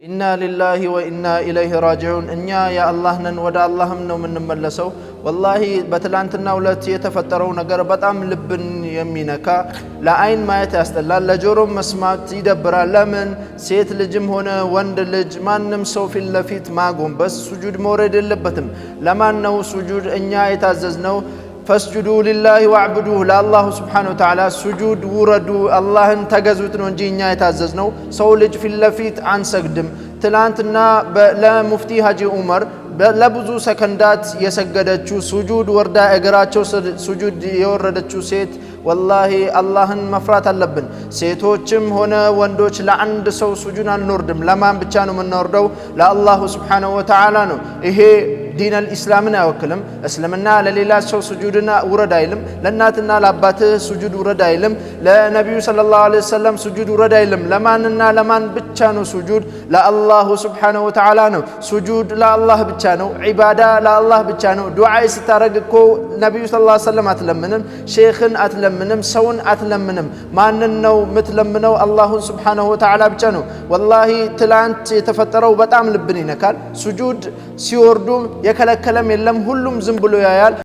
ኢና ሊላሂ ወኢና ኢለይሂ ራጂዑን። እኛ የአላህ ነን ወደ አላህም ነው የምንመለሰው። ወላሂ በትላንትናው ዕለት የተፈጠረው ነገር በጣም ልብን የሚነካ ለአይን ማየት ያስጠላል፣ ለጆሮም መስማት ይደብራል። ለምን ሴት ልጅም ሆነ ወንድ ልጅ ማንም ሰው ፊት ለፊት ማጎንበስ ሱጁድ መውረድ የለበትም። ለማን ነው ሱጁድ እኛ የታዘዝነው? ፈስጁዱ ሊላሂ ወዕቡዱሁ ለአላሁ ስብሓነሁ ወተዓላ ሱጁድ ውረዱ አላህን ተገዙት ነው እንጂ እኛ የታዘዝነው ሰው ልጅ ፊት ለፊት አንሰግድም። ትላንትና ለሙፍቲ ሀጂ ዑመር ለብዙ ሰከንዳት የሰገደችው ሱጁድ ወርዳ እግራቸው ሱጁድ የወረደችው ሴት ወላሂ አላህን መፍራት አለብን። ሴቶችም ሆነ ወንዶች ለአንድ ሰው ሱጁድ አንወርድም። ለማን ብቻ ነው የምንወርደው? ለአላሁ ስብሓነሁ ወተዓላ ነው። ይሄ ዲን አልኢስላምን አይወክልም። እስልምና ለሌላ ሰው ሱጁድና ውረድ አይልም። ለእናትና ለአባትህ ሱጁድ ውረድ አይልም። ለነቢዩ ሰለላሁ ዐለይሂ ወሰለም ሱጁድ ውረድ አይልም። ለማንና ለማን ብቻ ነው ሱጁድ? ለአላሁ ስብሓነሁ ወተዓላ ነው። ሱጁድ ለአላህ ብቻ ነው። ዒባዳ ለአላህ ብቻ ነው። ዱዓ ስታረግ እኮ ነቢዩ ሰለላሁ ዐለይሂ ወሰለም አትለምንም፣ ሼኽን አትለምንም፣ ሰውን አትለምንም። ማንን ነው የምትለምነው? አላሁን ስብሓነሁ ወተዓላ ብቻ ነው። ወላሂ ትላንት የተፈጠረው በጣም ልብን ይነካል። ሱጁድ ሲወርዱም የከለከለም የለም። ሁሉም ዝም ብሎ ያያል።